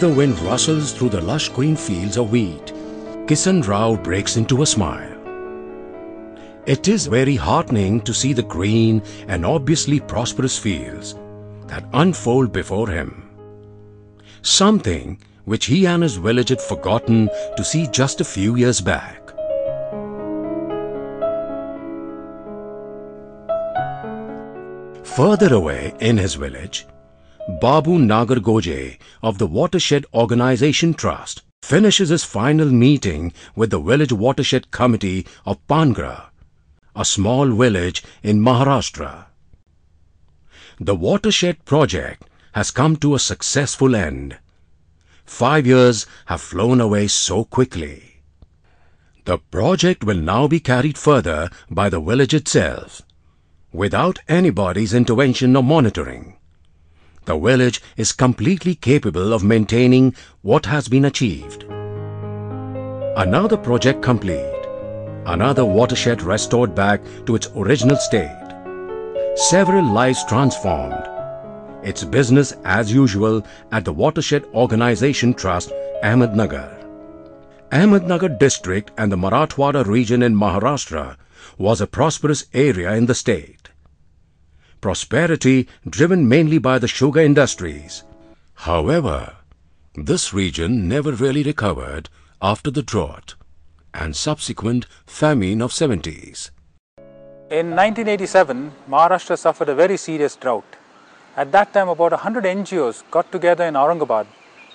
the wind rustles through the lush green fields of wheat, Kisan Rao breaks into a smile. It is very heartening to see the green and obviously prosperous fields that unfold before him. Something which he and his village had forgotten to see just a few years back. Further away in his village, Babu Nagar Goje of the Watershed Organisation Trust finishes his final meeting with the village watershed committee of Pangra, a small village in Maharashtra. The watershed project has come to a successful end. 5 years have flown away so quickly. The project will now be carried further by the village itself, without anybody's intervention or monitoring. The village is completely capable of maintaining what has been achieved. Another project complete, another watershed restored back to its original state, several lives transformed. It's business as usual at the Watershed Organisation Trust, Ahmednagr. Ahmednagr district and the Marathwada region in Maharashtra was a prosperous area in the state. Prosperity driven mainly by the sugar industries. However, this region never really recovered after the drought and subsequent famine of 70s. In 1987, Maharashtra suffered a very serious drought. At that time, about 100 NGOs got together in Aurangabad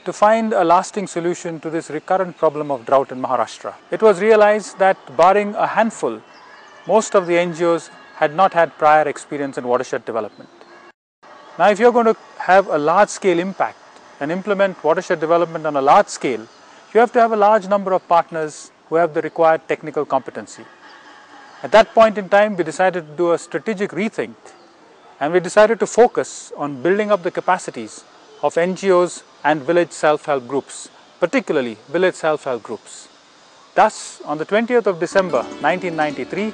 to find a lasting solution to this recurrent problem of drought in Maharashtra. It was realized that barring a handful, most of the NGOs had not had prior experience in watershed development. Now, if you're going to have a large-scale impact and implement watershed development on a large scale, you have to have a large number of partners who have the required technical competency. At that point in time, we decided to do a strategic rethink, and we decided to focus on building up the capacities of NGOs and village self-help groups, particularly village self-help groups. Thus, on the 20th of December 1993,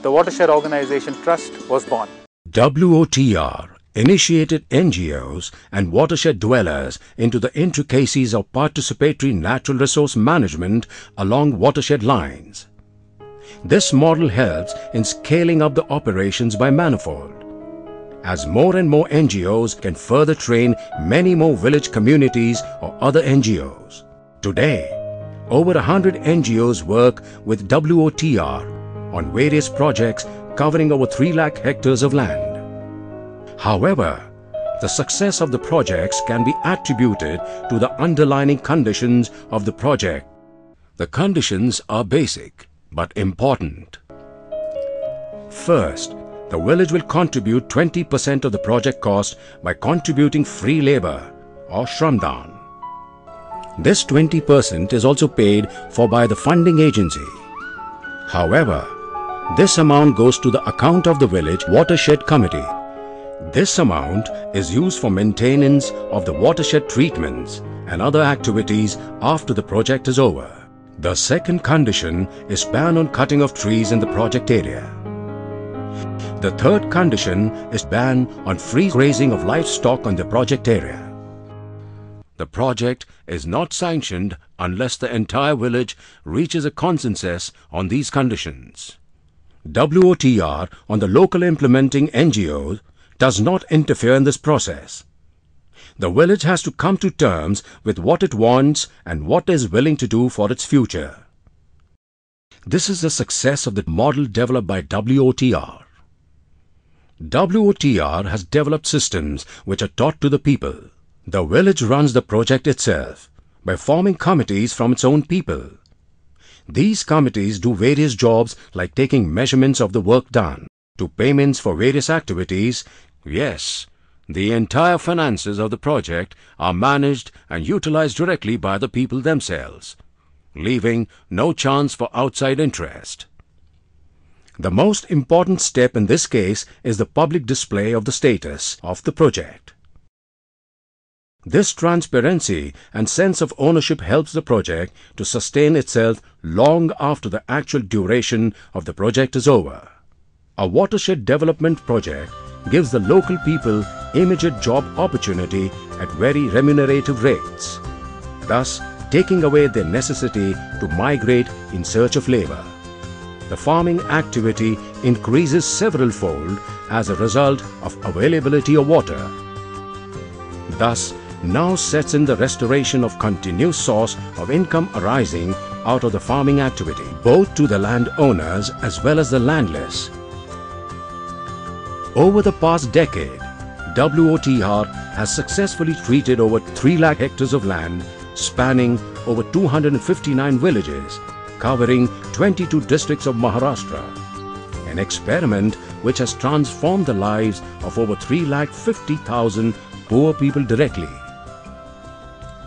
the Watershed Organisation Trust was born. WOTR initiated NGOs and watershed dwellers into the intricacies of participatory natural resource management along watershed lines. This model helps in scaling up the operations by manifold, as more and more NGOs can further train many more village communities or other NGOs. Today, over 100 NGOs work with WOTR on various projects covering over 3 lakh hectares of land. However, the success of the projects can be attributed to the underlying conditions of the project. The conditions are basic but important. First, the village will contribute 20% of the project cost by contributing free labor or shramdan. This 20% is also paid for by the funding agency. However, this amount goes to the account of the village watershed committee. This amount is used for maintenance of the watershed treatments and other activities after the project is over. The second condition is ban on cutting of trees in the project area. The third condition is ban on free grazing of livestock on the project area. The project is not sanctioned unless the entire village reaches a consensus on these conditions. WOTR on the local implementing NGOs does not interfere in this process. The village has to come to terms with what it wants and what it is willing to do for its future. This is the success of the model developed by WOTR. WOTR has developed systems which are taught to the people. The village runs the project itself by forming committees from its own people. These committees do various jobs like taking measurements of the work done, to payments for various activities. Yes, the entire finances of the project are managed and utilized directly by the people themselves, leaving no chance for outside interest. The most important step in this case is the public display of the status of the project. This transparency and sense of ownership helps the project to sustain itself long after the actual duration of the project is over. A watershed development project gives the local people immediate job opportunity at very remunerative rates. thus taking away their necessity to migrate in search of labor. The farming activity increases several-fold as a result of availability of water. Thus, now sets in the restoration of continuous source of income arising out of the farming activity, both to the landowners as well as the landless. Over the past decade, WOTR has successfully treated over 3 lakh hectares of land spanning over 259 villages, covering 22 districts of Maharashtra. An experiment which has transformed the lives of over 3,50,000 poor people directly.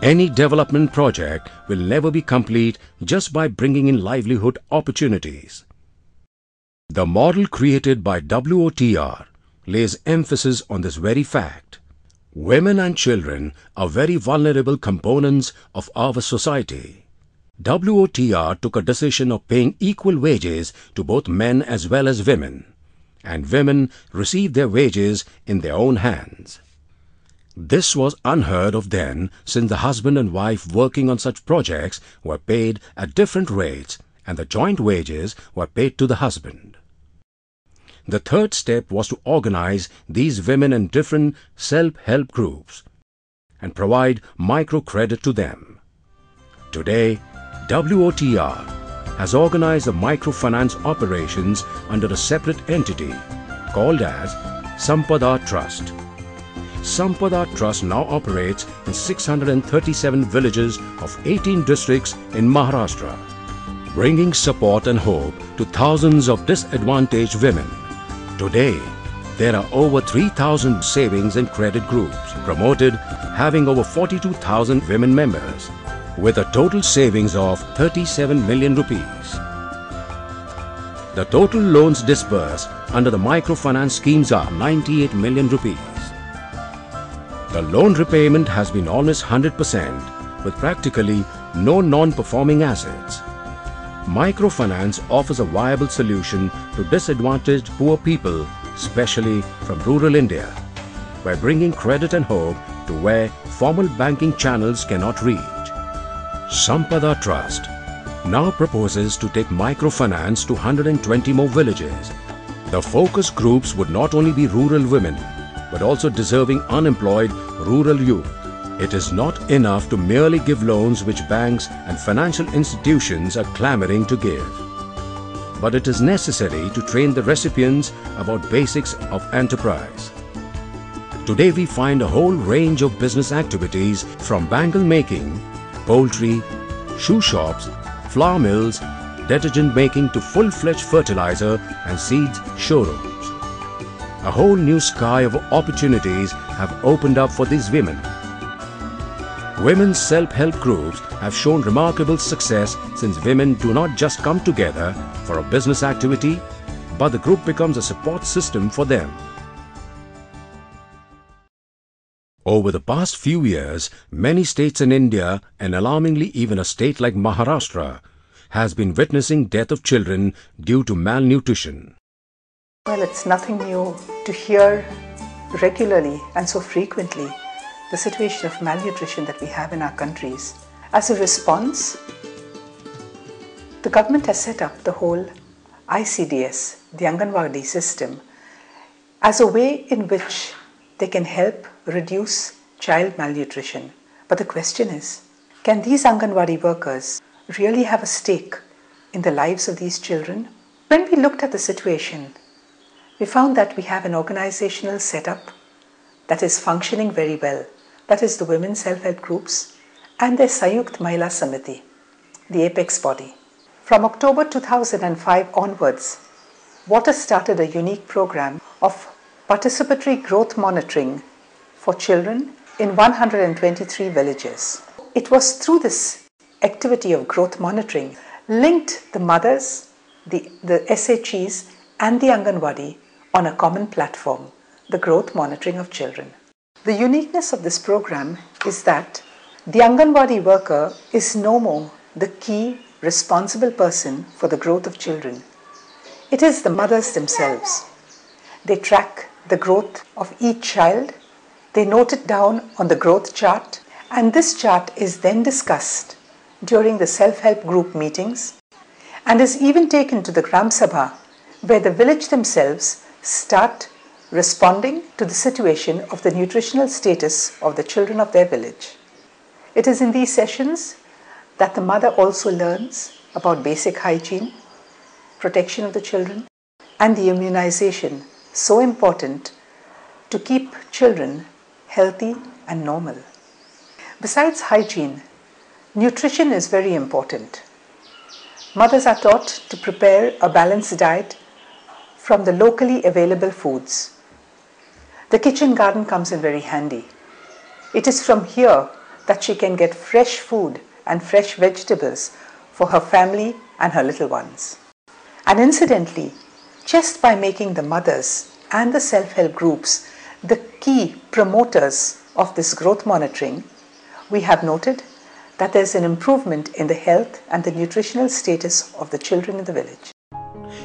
Any development project will never be complete just by bringing in livelihood opportunities. The model created by WOTR lays emphasis on this very fact. Women and children are very vulnerable components of our society. WOTR took a decision of paying equal wages to both men as well as women, and women received their wages in their own hands. This was unheard of then, since the husband and wife working on such projects were paid at different rates and the joint wages were paid to the husband. The third step was to organize these women in different self-help groups and provide microcredit to them. Today, WOTR has organized the microfinance operations under a separate entity called as Sampada Trust. Sampada Trust now operates in 637 villages of 18 districts in Maharashtra, bringing support and hope to thousands of disadvantaged women. Today, there are over 3,000 savings and credit groups promoted, having over 42,000 women members, with a total savings of 37 million rupees. The total loans disbursed under the microfinance schemes are 98 million rupees. The loan repayment has been almost 100%, with practically no non-performing assets. Microfinance offers a viable solution to disadvantaged poor people, especially from rural India, by bringing credit and hope to where formal banking channels cannot reach. Sampada Trust now proposes to take microfinance to 120 more villages. The focus groups would not only be rural women, but also deserving unemployed rural youth. It is not enough to merely give loans which banks and financial institutions are clamoring to give. But it is necessary to train the recipients about basics of enterprise. Today we find a whole range of business activities from bangle making, poultry, shoe shops, flour mills, detergent making to full-fledged fertilizer and seeds showrooms. A whole new sky of opportunities have opened up for these women. Women's self-help groups have shown remarkable success since women do not just come together for a business activity, but the group becomes a support system for them. Over the past few years, many states in India, and alarmingly even a state like Maharashtra, has been witnessing death of children due to malnutrition. Well, it's nothing new to hear regularly and so frequently the situation of malnutrition that we have in our countries. As a response, the government has set up the whole ICDS, the Anganwadi system, as a way in which they can help reduce child malnutrition. But the question is, can these Anganwadi workers really have a stake in the lives of these children? When we looked at the situation, we found that we have an organizational setup that is functioning very well. That is the women's self-help groups and their Sayukt Mahila Samiti, the apex body. From October 2005 onwards, WOTR started a unique program of participatory growth monitoring for children in 123 villages. It was through this activity of growth monitoring linked the mothers, the SHGs and the Anganwadi on a common platform, the growth monitoring of children. The uniqueness of this program is that the Anganwadi worker is no more the key responsible person for the growth of children. It is the mothers themselves. They track the growth of each child, they note it down on the growth chart, And this chart is then discussed during the self-help group meetings and is even taken to the Gram Sabha, where the village themselves start responding to the situation of the nutritional status of the children of their village. It is in these sessions that the mother also learns about basic hygiene, protection of the children, and the immunization, so important to keep children healthy and normal. Besides hygiene, nutrition is very important. Mothers are taught to prepare a balanced diet from the locally available foods. The kitchen garden comes in very handy. It is from here that she can get fresh food and fresh vegetables for her family and her little ones. And incidentally, just by making the mothers and the self-help groups the key promoters of this growth monitoring, we have noted that there's an improvement in the health and the nutritional status of the children in the village.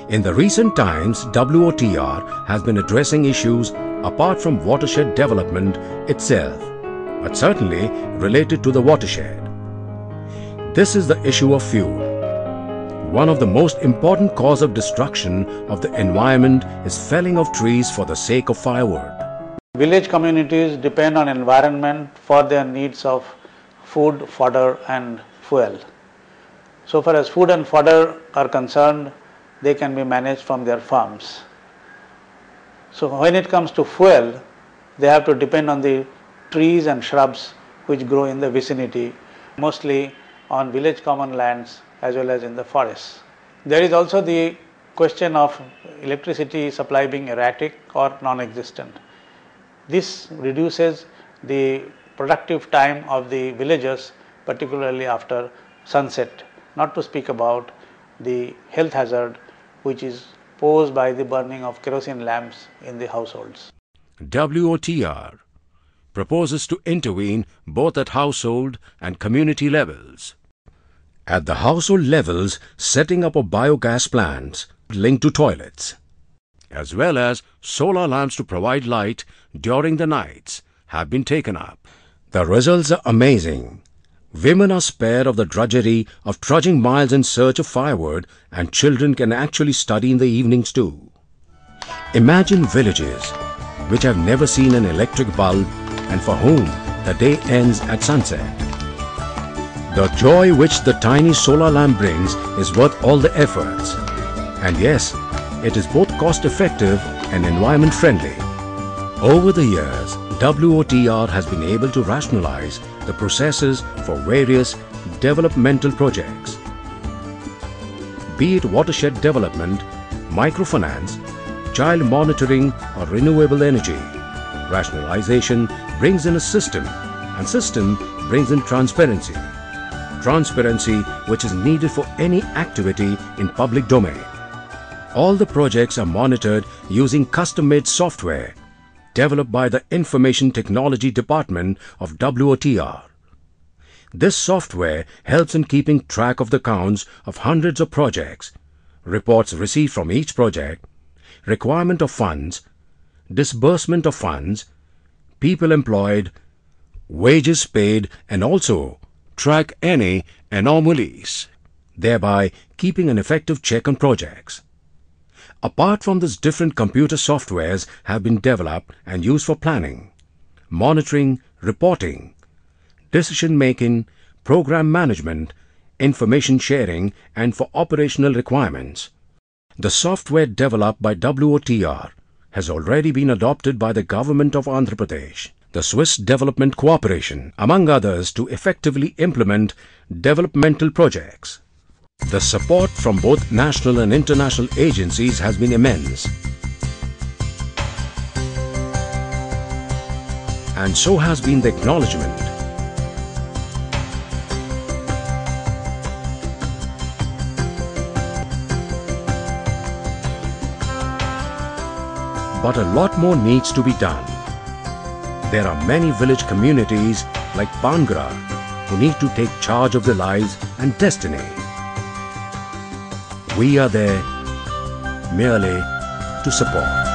In the recent times, WOTR has been addressing issues apart from watershed development itself, but certainly related to the watershed. This is the issue of fuel. One of the most important cause of destruction of the environment is felling of trees for the sake of firewood. Village communities depend on environment for their needs of food, fodder and fuel. So far as food and fodder are concerned, they can be managed from their farms. So when it comes to fuel, they have to depend on the trees and shrubs which grow in the vicinity, mostly on village common lands as well as in the forests. There is also the question of electricity supply being erratic or non-existent. This reduces the productive time of the villagers, particularly after sunset, not to speak about the health hazard which is posed by the burning of kerosene lamps in the households. WOTR proposes to intervene both at household and community levels. At the household levels, setting up of biogas plants linked to toilets, as well as solar lamps to provide light during the nights, have been taken up. The results are amazing. Women are spared of the drudgery of trudging miles in search of firewood, and children can actually study in the evenings too. Imagine villages which have never seen an electric bulb and for whom the day ends at sunset. The joy which the tiny solar lamp brings is worth all the efforts. And yes, it is both cost-effective and environment-friendly. Over the years, WOTR has been able to rationalize the processes for various developmental projects. Be it watershed development, microfinance, child monitoring or renewable energy, rationalization brings in a system, and system brings in transparency. Transparency which is needed for any activity in public domain. All the projects are monitored using custom-made software developed by the Information Technology Department of WOTR. This software helps in keeping track of the counts of hundreds of projects, reports received from each project, requirement of funds, disbursement of funds, people employed, wages paid, and also track any anomalies, thereby keeping an effective check on projects. Apart from this, different computer softwares have been developed and used for planning, monitoring, reporting, decision making, program management, information sharing, and for operational requirements. The software developed by WOTR has already been adopted by the government of Andhra Pradesh, the Swiss Development Cooperation, among others, to effectively implement developmental projects. The support from both national and international agencies has been immense. And so has been the acknowledgement. But a lot more needs to be done. There are many village communities like Pangra who need to take charge of their lives and destiny. We are there merely to support.